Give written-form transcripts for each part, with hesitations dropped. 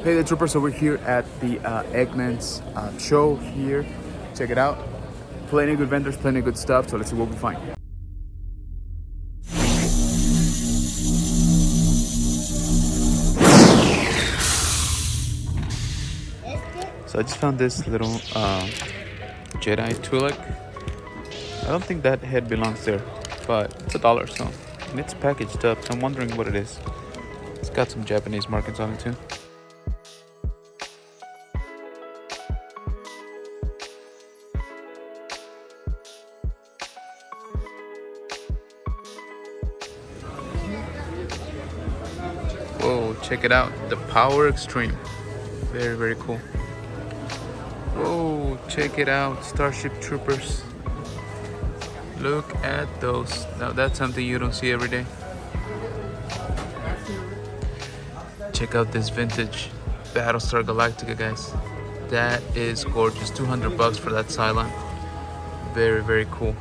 Hey, the troopers over here at the Eggman's show here. Check it out. Plenty of good vendors, plenty of good stuff. So let's see what we find. So I just found this little Jedi Twi'lek. I don't think that head belongs there, but it's $1, so and it's packaged up. So I'm wondering what it is. It's got some Japanese markings on it too. Whoa, check it out. The Power Extreme. Very, very cool. Whoa, check it out. Starship Troopers. Look at those. Now that's something you don't see every day. Check out this vintage Battlestar Galactica, guys. That is gorgeous. $200 for that Cylon. Very, very cool.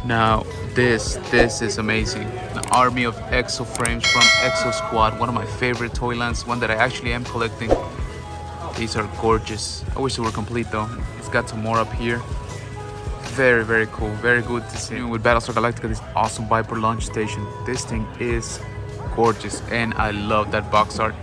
Now this is amazing. An army of Exo frames from Exo Squad. One of my favorite toy lines. One that I actually am collecting. These are gorgeous. I wish they were complete though. It's got some more up here. Very, very cool. Very good to see. With Battlestar Galactica, this awesome Viper launch station. This thing is gorgeous, and I love that box art.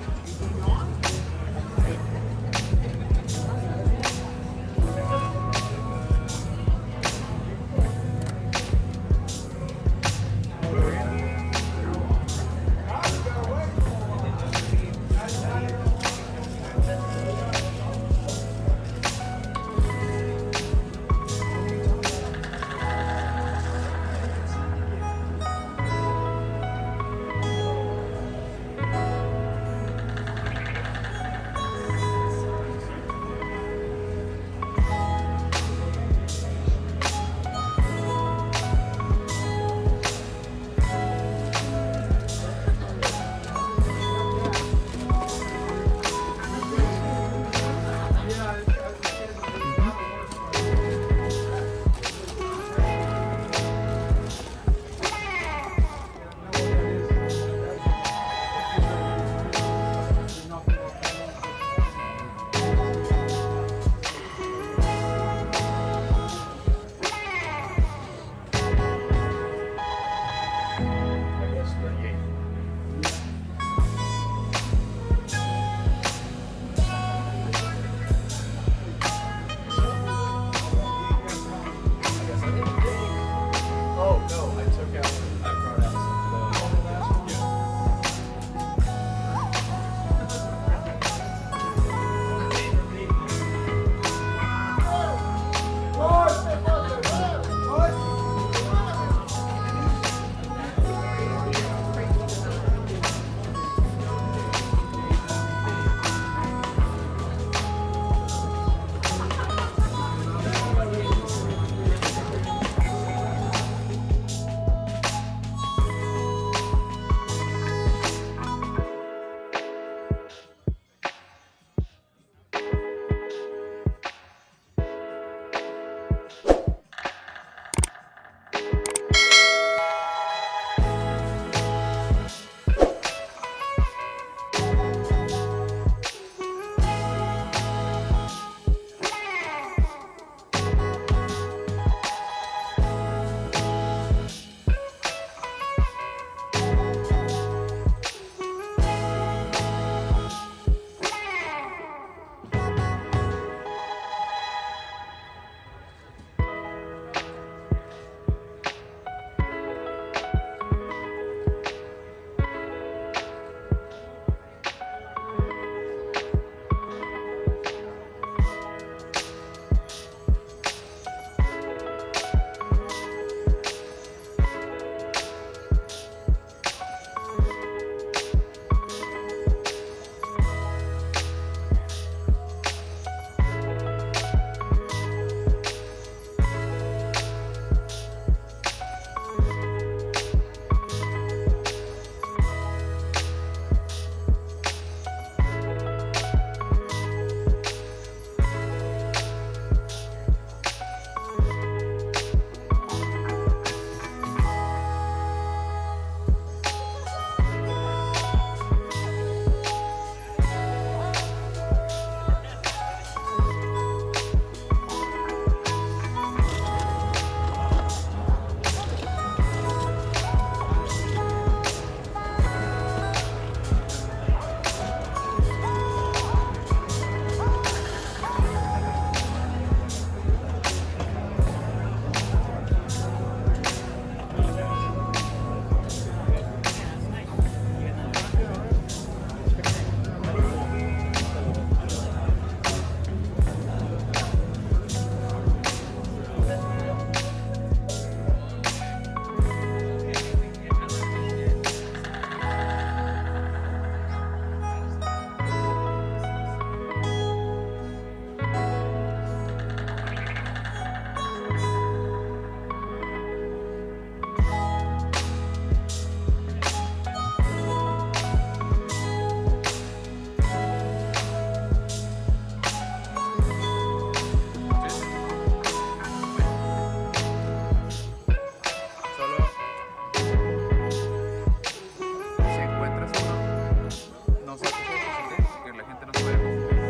no saques eso, ¿ok? Que la gente no se vaya a confundir.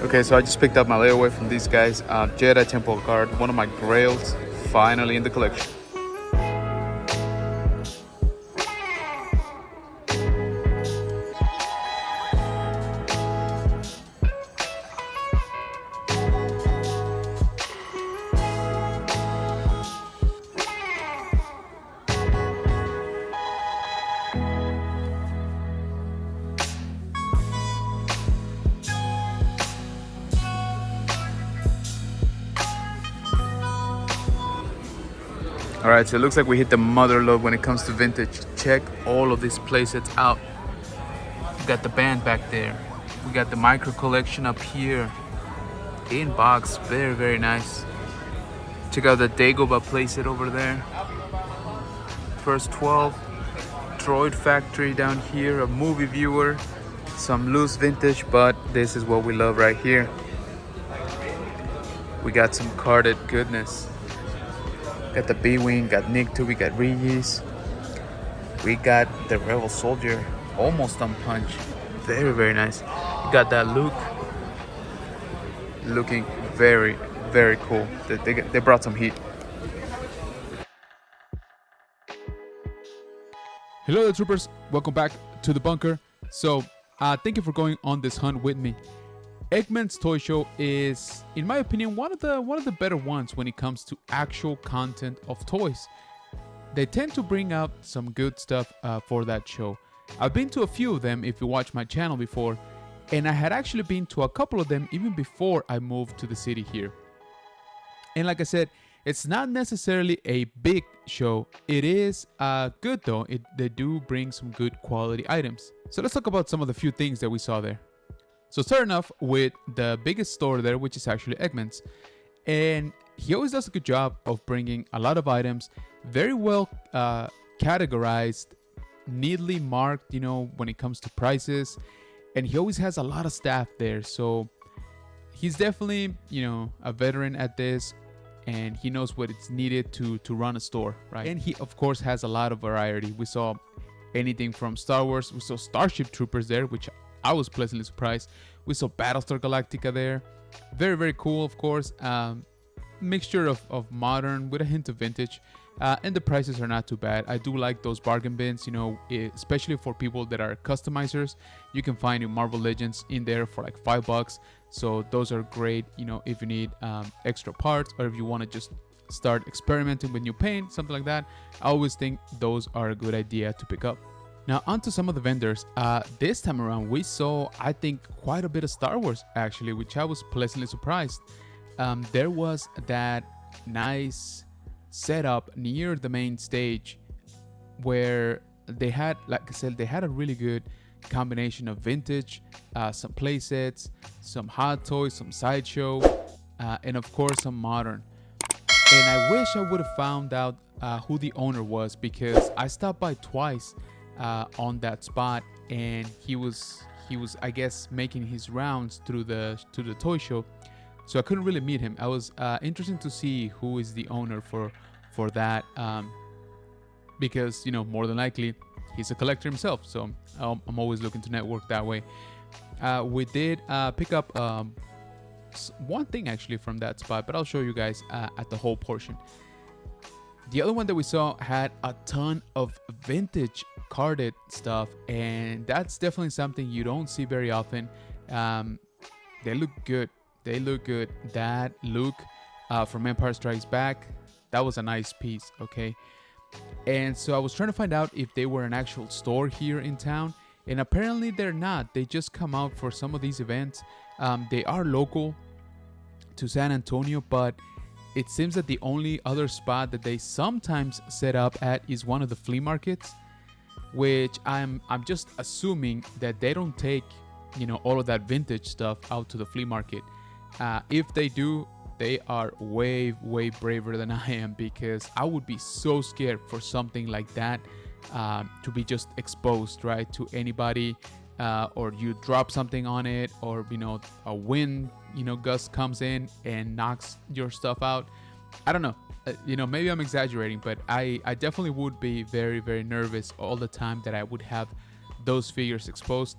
Okay, so I just picked up my layaway from these guys. Jedi Temple card, one of my grails, finally in the collection. All right, so it looks like we hit the mother lode when it comes to vintage. Check all of these playsets out. We got the band back there. We got the micro collection up here. In box, very, very nice. Check out the Dagobah playset over there. First 12. Droid Factory down here, a movie viewer. Some loose vintage, but this is what we love right here. We got some carded goodness. Got the B-Wing, got Nick2, we got Regis. We got the Rebel Soldier, almost on punch. Very, very nice. We got that Luke. Looking very, very cool. They brought some heat. Hello there, troopers. Welcome back to the bunker. So, thank you for going on this hunt with me. Eggman's toy show is, in my opinion, one of the better ones when it comes to actual content of toys. They tend to bring out some good stuff for that show. I've been to a few of them if you watch my channel before, and I had actually been to a couple of them even before I moved to the city here. And like I said, it's not necessarily a big show. It is good though. They do bring some good quality items. So let's talk about some of the few things that we saw there. So starting off with the biggest store there, which is actually Eggman's. And he always does a good job of bringing a lot of items, very well categorized, neatly marked, when it comes to prices. And he always has a lot of staff there. So he's definitely, a veteran at this. And he knows what it's needed to run a store, right? And he, of course, has a lot of variety. We saw anything from Star Wars. We saw Starship Troopers there, which I was pleasantly surprised. We saw Battlestar Galactica there. Very, very cool, of course. Mixture of modern with a hint of vintage. And the prices are not too bad. I do like those bargain bins, especially for people that are customizers. You can find your Marvel Legends in there for like $5. So those are great, if you need extra parts or if you want to just start experimenting with new paint, something like that. I always think those are a good idea to pick up. Now onto some of the vendors. This time around we saw, I think, quite a bit of Star Wars actually, which I was pleasantly surprised. There was that nice setup near the main stage where they had, like I said, they had a really good combination of vintage, some play sets, some hot toys, some sideshow, and of course some modern. And I wish I would have found out who the owner was, because I stopped by twice on that spot, and he was I guess making his rounds through the toy show, so I couldn't really meet him. I was interested to see who is the owner for that, because more than likely he's a collector himself, so I'm always looking to network that way. We did pick up one thing actually from that spot, but I'll show you guys at the whole portion. The other one that we saw had a ton of vintage carded stuff, and that's definitely something you don't see very often. They look good. That Luke from Empire Strikes Back, that was a nice piece, okay? And so I was trying to find out if they were an actual store here in town, and apparently they're not. They just come out for some of these events. They are local to San Antonio, but it seems that the only other spot that they sometimes set up at is one of the flea markets, which I'm just assuming that they don't take all of that vintage stuff out to the flea market. If they do, they are way braver than I am, because I would be so scared for something like that to be just exposed, right, to anybody, or you drop something on it, or a wind gust comes in and knocks your stuff out. I don't know, maybe I'm exaggerating, but I definitely would be very nervous all the time that I would have those figures exposed.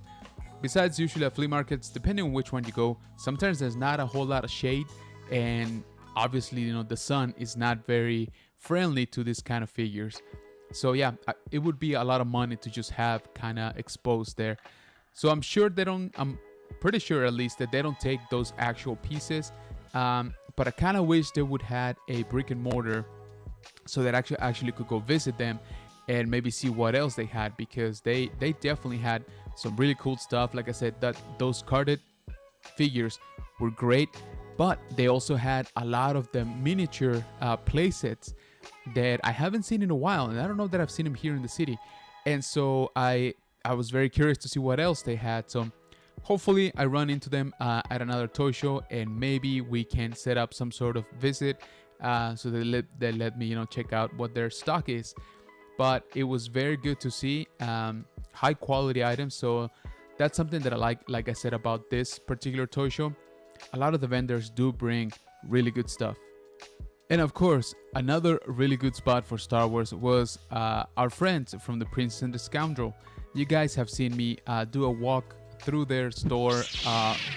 Besides, usually at flea markets, depending on which one you go, sometimes there's not a whole lot of shade, and obviously the sun is not very friendly to this kind of figures. So yeah, it would be a lot of money to just have kind of exposed there. So I'm pretty sure at least that they don't take those actual pieces, but I kind of wish they would had a brick and mortar so that I actually could go visit them and maybe see what else they had, because they definitely had some really cool stuff. Like I said, that those carded figures were great, but they also had a lot of the miniature play sets that I haven't seen in a while, and I don't know that I've seen them here in the city. And so I was very curious to see what else they had. So hopefully I run into them at another toy show, and maybe we can set up some sort of visit so they let me check out what their stock is. But it was very good to see high quality items. So that's something that I like I said, about this particular toy show. A lot of the vendors do bring really good stuff. And of course, another really good spot for Star Wars was our friends from The Prince and the Scoundrel. You guys have seen me do a walk through their store.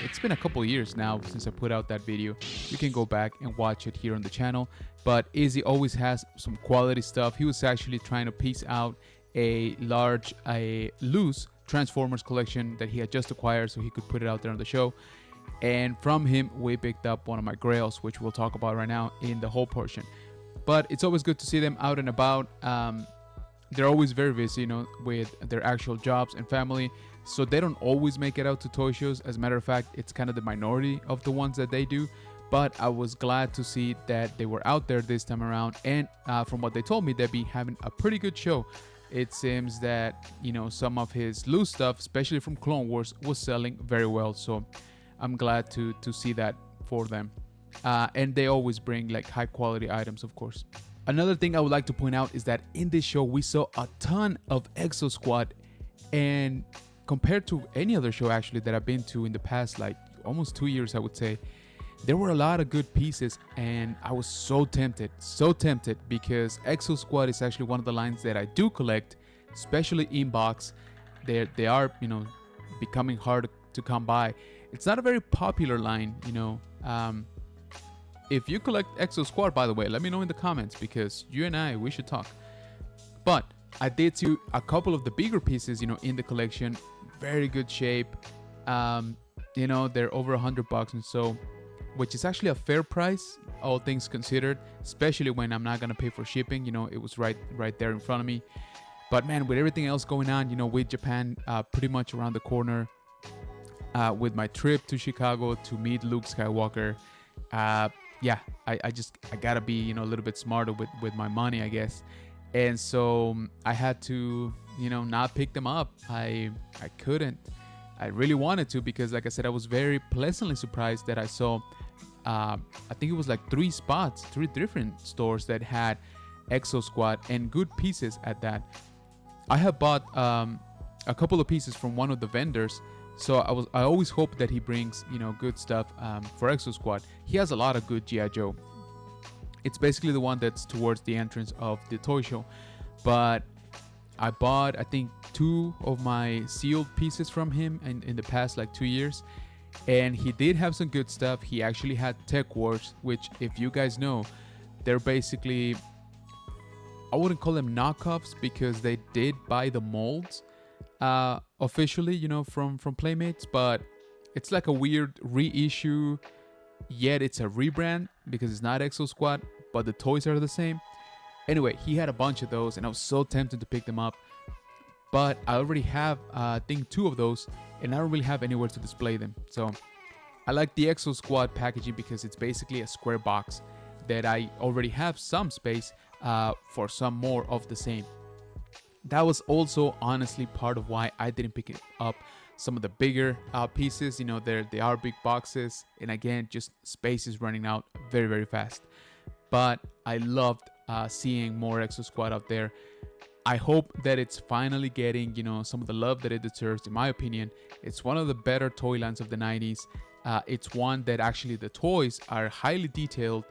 It's been a couple years now since I put out that video. You can go back and watch it here on the channel. But Izzy always has some quality stuff. He was actually trying to piece out a loose Transformers collection that he had just acquired so he could put it out there on the show. And from him, we picked up one of my grails, which we'll talk about right now in the whole portion. But it's always good to see them out and about. They're always very busy, with their actual jobs and family. So they don't always make it out to toy shows. As a matter of fact, it's kind of the minority of the ones that they do. But I was glad to see that they were out there this time around. And from what they told me, they'd be having a pretty good show. It seems that, some of his loose stuff, especially from Clone Wars, was selling very well. So I'm glad to see that for them. And they always bring like high quality items, of course. Another thing I would like to point out is that in this show, we saw a ton of Exo Squad. And compared to any other show actually that I've been to in the past, like almost 2 years, I would say, there were a lot of good pieces. And I was so tempted because Exo Squad is actually one of the lines that I do collect, especially in box. They are, becoming hard to come by. It's not a very popular line, if you collect Exo Squad, by the way, let me know in the comments because you and we should talk. But I did see a couple of the bigger pieces, in the collection. Very good shape. They're over $100 and so, which is actually a fair price, all things considered, especially when I'm not gonna pay for shipping. It was right there in front of me. But man, with everything else going on, with Japan pretty much around the corner, with my trip to Chicago to meet Luke Skywalker, I gotta be a little bit smarter with my money, I guess. And so I had to not pick them up. I couldn't. I really wanted to because, like I said, I was very pleasantly surprised that I saw I think it was like 3 different stores that had Exo Squad and good pieces at that. I have bought a couple of pieces from one of the vendors. So I always hope that he brings, good stuff for Exo Squad. He has a lot of good G.I. Joe. It's basically the one that's towards the entrance of the toy show. But I bought, I think, 2 of my sealed pieces from him in the past, like 2 years. And he did have some good stuff. He actually had Tech Wars, which, if you guys know, they're basically, I wouldn't call them knockoffs because they did buy the molds. Officially, from Playmates, but it's like a weird reissue, yet it's a rebrand because it's not Exo Squad, but the toys are the same. Anyway, he had a bunch of those and I was so tempted to pick them up, but I already have I think 2 of those and I don't really have anywhere to display them. So I like the Exo Squad packaging because it's basically a square box that I already have some space for some more of the same. That was also honestly part of why I didn't pick up some of the bigger pieces. They are big boxes, and again, just space is running out very, very fast. But I loved seeing more Exo Squad out there. I hope that it's finally getting, some of the love that it deserves. In my opinion, it's one of the better toy lines of the 90s. It's one that actually the toys are highly detailed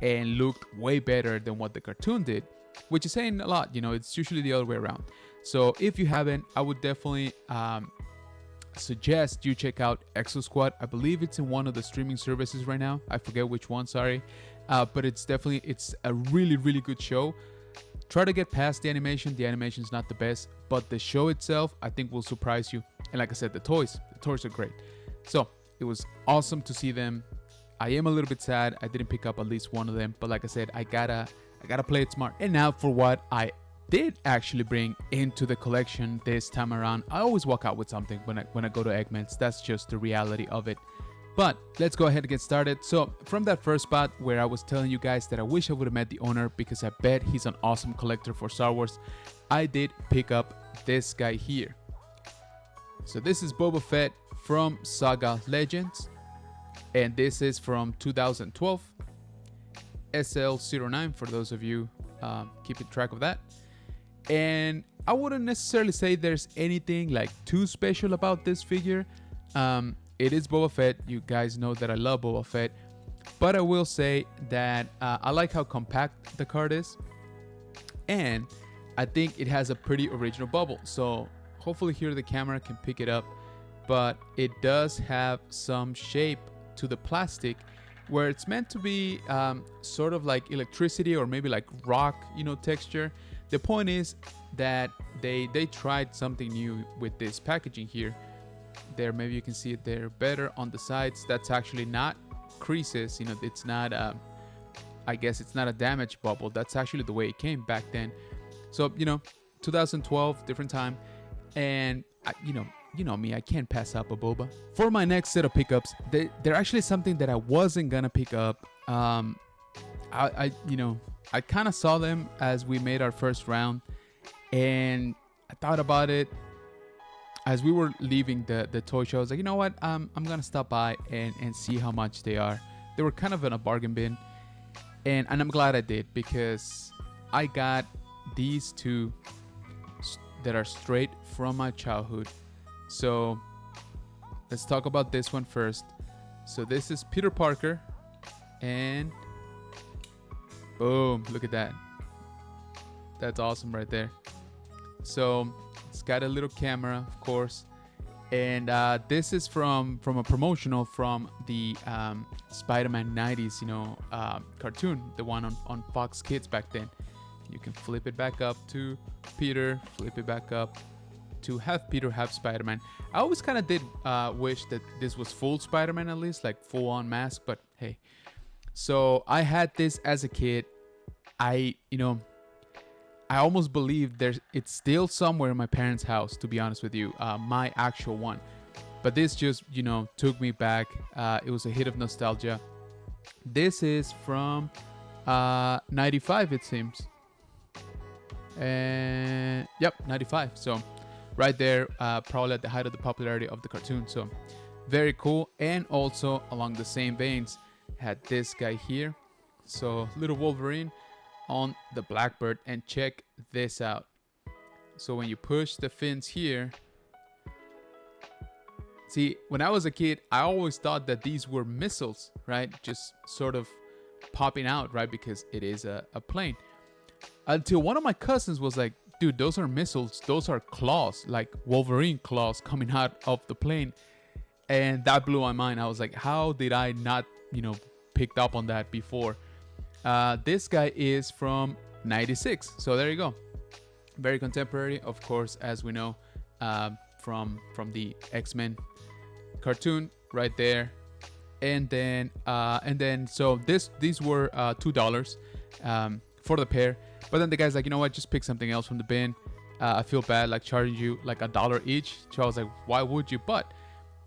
and looked way better than what the cartoon did, which is saying a lot. It's usually the other way around. So if you haven't, I would definitely suggest you check out Exo Squad. I believe it's in one of the streaming services right now. I forget which one, sorry. But it's a really, really good show. Try to get past the animation. The animation is not the best, but the show itself, I think, will surprise you. And like I said, the toys are great. So it was awesome to see them. I am a little bit sad I didn't pick up at least one of them, but like I said, I gotta play it smart. And now for what I did actually bring into the collection this time around. I always walk out with something when I go to Eckman's. That's just the reality of it. But let's go ahead and get started. So from that first spot where I was telling you guys that I wish I would have met the owner because I bet he's an awesome collector for Star Wars, I did pick up this guy here. So this is Boba Fett from Saga Legends, and this is from 2012, SL09 for those of you keeping track of that. And I wouldn't necessarily say there's anything like too special about this figure. It is Boba Fett. You guys know that I love Boba Fett, but I will say that I like how compact the card is, and I think it has a pretty original bubble. So hopefully here the camera can pick it up. but it does have some shape to the plastic where it's meant to be sort of like electricity or maybe like rock, texture. The point is that they tried something new with this packaging here. There, maybe you can see it there better on the sides. That's actually not creases, it's not I guess it's not a damaged bubble. That's actually the way it came back then. So 2012, different time, and you know me, I can't pass up a boba. For my next set of pickups, they're actually something that I wasn't gonna pick up. I kind of saw them as we made our first round, and I thought about it as we were leaving the toy show. I was like, you know what, I'm gonna stop by and see how much they are. They were kind of in a bargain bin, and I'm glad I did, because I got these two that are straight from my childhood. So let's talk about this one first. So this is Peter Parker, and boom, look at that. That's awesome right there. So it's got a little camera, of course, and this is from a promotional from the Spider-Man 90s, cartoon, the one on Fox Kids back then. You can flip it back up to Peter, flip it back up to have Peter, have Spider-Man. I always kind of did wish that this was full Spider-Man, at least like full on mask, but hey. So I had this as a kid. I almost believe it's still somewhere in my parents' house, to be honest with you, my actual one. But this just, took me back. It was a hit of nostalgia. This is from 95, it seems. And yep, 95. So right there, probably at the height of the popularity of the cartoon. So very cool. And also along the same veins, had this guy here. So little Wolverine on the Blackbird, and check this out. So when you push the fins here, see, when I was a kid, I always thought that these were missiles, right? Just sort of popping out, right? Because it is a plane. Until one of my cousins was like, dude, those are missiles. Those are claws, like Wolverine claws coming out of the plane. And that blew my mind. I was like, how did I not, picked up on that before? This guy is from 96. So there you go. Very contemporary, of course, as we know, from the X-Men cartoon right there. And then so these were $2 for the pair. But then the guy's like, you know what, just pick something else from the bin. I feel bad like charging you like $1 each. So I was like, why would you? But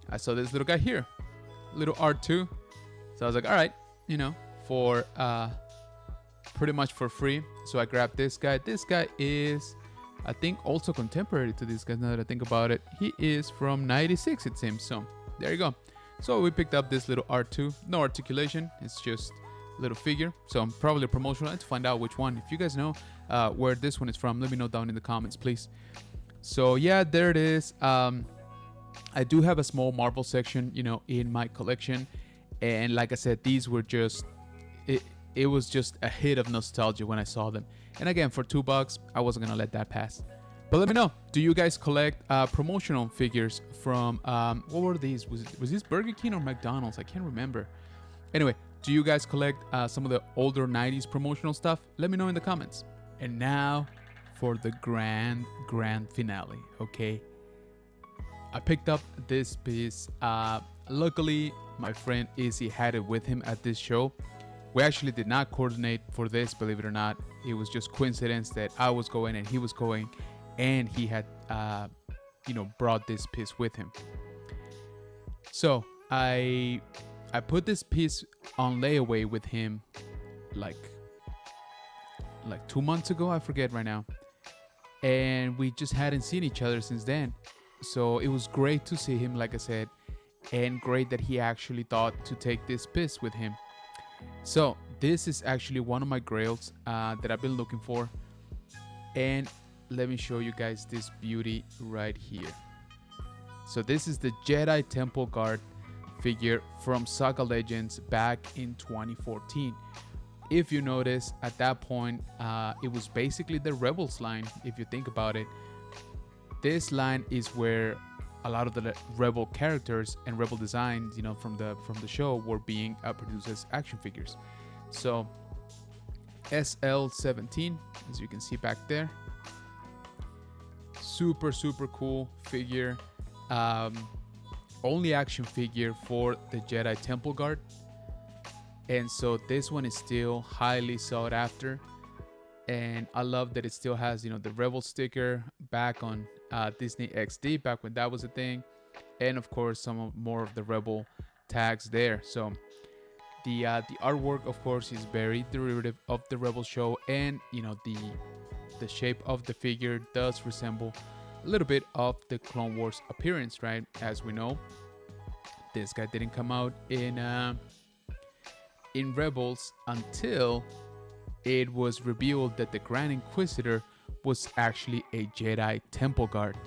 I saw this little guy here, little R2. So I was like, all right, for pretty much for free. So I grabbed this guy. This guy is, I think, also contemporary to this guy, now that I think about it. He is from 96, it seems. So there you go. So we picked up this little R2. No articulation. It's just a little figure. So I'm probably promotional. Let's find out which one. If you guys know where this one is from, let me know down in the comments, please. So yeah, there it is. I do have a small Marvel section, in my collection. And like I said, these were just... It was just a hit of nostalgia when I saw them. And again, for $2, I wasn't gonna let that pass. But let me know, do you guys collect promotional figures from what were these? Was this Burger King or McDonald's? I can't remember. Anyway, do you guys collect some of the older 90s promotional stuff? Let me know in the comments. And now for the grand finale, okay? I picked up this piece. Luckily, my friend Izzy had it with him at this show. We actually did not coordinate for this, believe it or not. It was just coincidence that I was going and he was going, and he had, brought this piece with him. So I put this piece on layaway with him, like 2 months ago. I forget right now, and we just hadn't seen each other since then. So it was great to see him, like I said, and great that he actually thought to take this piece with him. So this is actually one of my grails that I've been looking for, and let me show you guys this beauty right here. So this is the Jedi Temple Guard figure from Saga Legends back in 2014. If you notice, at that point, it was basically the Rebels line, if you think about it. This line is where a lot of the Rebel characters and Rebel designs, from the show were being produced as action figures. So SL17, as you can see back there, super cool figure. Only action figure for the Jedi Temple Guard, and so this one is still highly sought after. And I love that it still has, the Rebel sticker back on Disney XD, back when that was a thing, and of course more of the Rebel tags there. So the artwork, of course, is very derivative of the Rebel show, and the shape of the figure does resemble a little bit of the Clone Wars appearance, right? As we know, this guy didn't come out in Rebels until it was revealed that the Grand Inquisitor was actually a Jedi Temple Guard.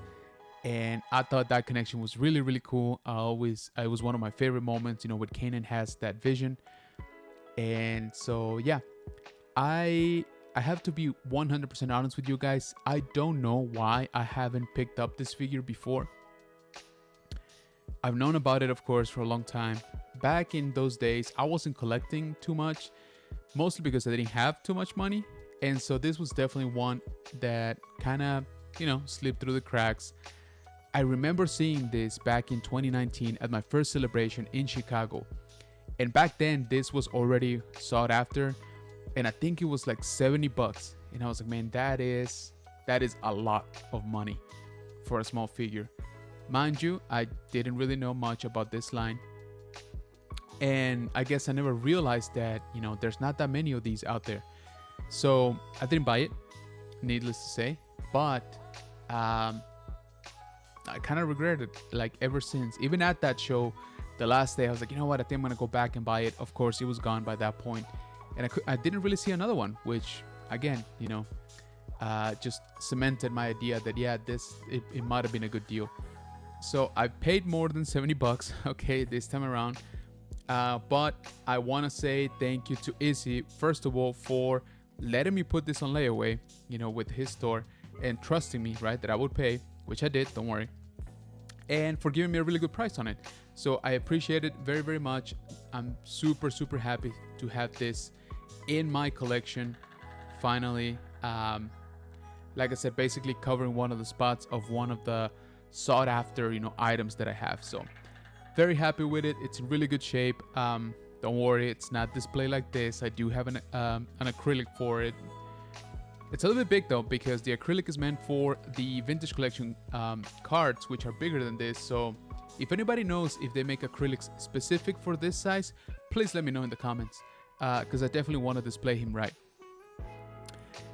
And I thought that connection was really cool. It was one of my favorite moments, when Kanan has that vision. And so, yeah, I have to be 100% honest with you guys. I don't know why I haven't picked up this figure before. I've known about it, of course, for a long time. Back in those days, I wasn't collecting too much, mostly because I didn't have too much money. And so this was definitely one that kind of, slipped through the cracks. I remember seeing this back in 2019 at my first celebration in Chicago. And back then, this was already sought after. And I think it was like $70. And I was like, man, that is a lot of money for a small figure. Mind you, I didn't really know much about this line. And I guess I never realized that, there's not that many of these out there. So I didn't buy it, needless to say. But I kind of regret it, like, ever since. Even at that show, the last day, I was like, you know what? I think I'm going to go back and buy it. Of course, it was gone by that point. And I didn't really see another one, which, again, just cemented my idea that, yeah, it might have been a good deal. So I paid more than $70, okay, this time around. But I want to say thank you to Izzy, first of all, for letting me put this on layaway, with his store, and trusting me, right, that I would pay, which I did, don't worry, and for giving me a really good price on it. So I appreciate it very much. I'm super happy to have this in my collection, finally. Like I said, basically covering one of the spots of one of the sought after, items that I have. So very happy with it. It's in really good shape. Don't worry, it's not displayed like this. I do have an acrylic for it. It's a little bit big though, because the acrylic is meant for the vintage collection cards, which are bigger than this. So if anybody knows if they make acrylics specific for this size, please let me know in the comments, because I definitely want to display him right.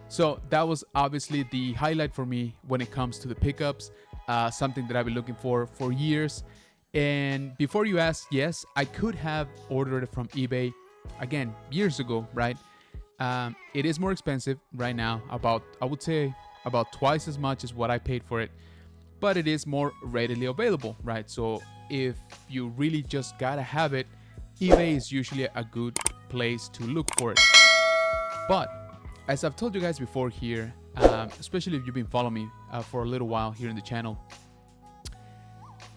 So that was obviously the highlight for me when it comes to the pickups, something that I've been looking for years. And before you ask, yes, I could have ordered it from eBay, again, years ago, right? It is more expensive right now, I would say about twice as much as what I paid for it, but it is more readily available, right? So if you really just gotta have it, eBay is usually a good place to look for it. But as I've told you guys before here, especially if you've been following me for a little while here in the channel,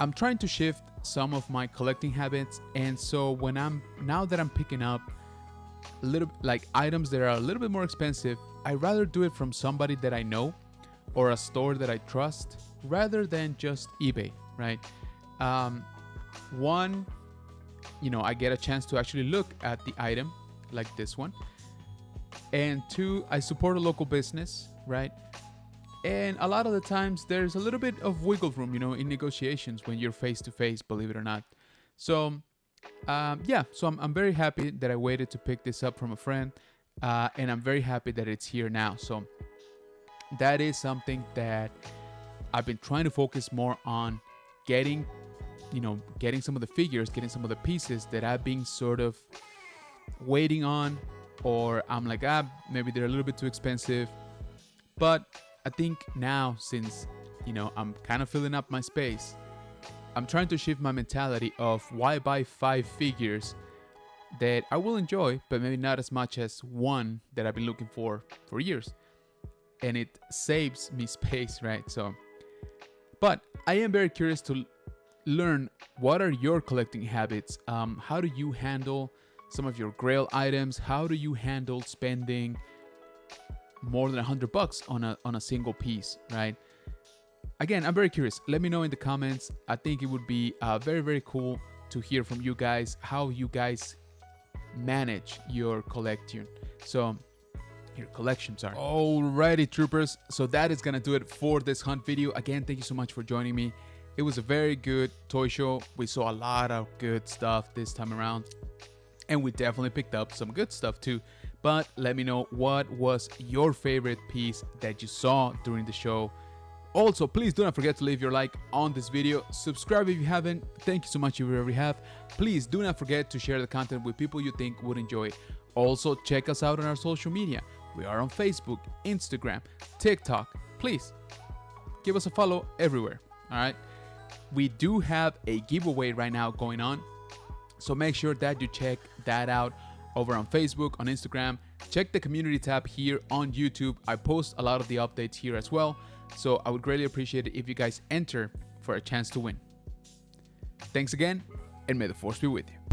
I'm trying to shift some of my collecting habits. And so now that I'm picking up a little, like, items that are a little bit more expensive, I'd rather do it from somebody that I know or a store that I trust rather than just eBay, right? One, I get a chance to actually look at the item like this one. And two, I support a local business, right? And a lot of the times there's a little bit of wiggle room, in negotiations when you're face to face, believe it or not. So, so I'm very happy that I waited to pick this up from a friend, and I'm very happy that it's here now. So that is something that I've been trying to focus more on, getting some of the figures, getting some of the pieces that I've been sort of waiting on, or I'm like, maybe they're a little bit too expensive. But I think now, since, I'm kind of filling up my space, I'm trying to shift my mentality of why buy 5 figures that I will enjoy, but maybe not as much as one that I've been looking for years. And it saves me space, right? So But I am very curious to learn what are your collecting habits. How do you handle some of your grail items? How do you handle spending more than $100 on a single piece, right? Again, I'm very curious. Let me know in the comments. I think it would be very, very cool to hear from you guys how you guys manage your collection. So your collections are. Alrighty, troopers. So that is gonna do it for this hunt video. Again, thank you so much for joining me. It was a very good toy show. We saw a lot of good stuff this time around, and we definitely picked up some good stuff too. But let me know what was your favorite piece that you saw during the show. Also, please do not forget to leave your like on this video. Subscribe if you haven't. Thank you so much if you already have. Please do not forget to share the content with people you think would enjoy it. Also, check us out on our social media. We are on Facebook, Instagram, TikTok. Please give us a follow everywhere. All right. We do have a giveaway right now going on, so make sure that you check that out over on Facebook, on Instagram. Check the community tab here on YouTube. I post a lot of the updates here as well, so I would greatly appreciate it if you guys enter for a chance to win. Thanks again, and may the force be with you.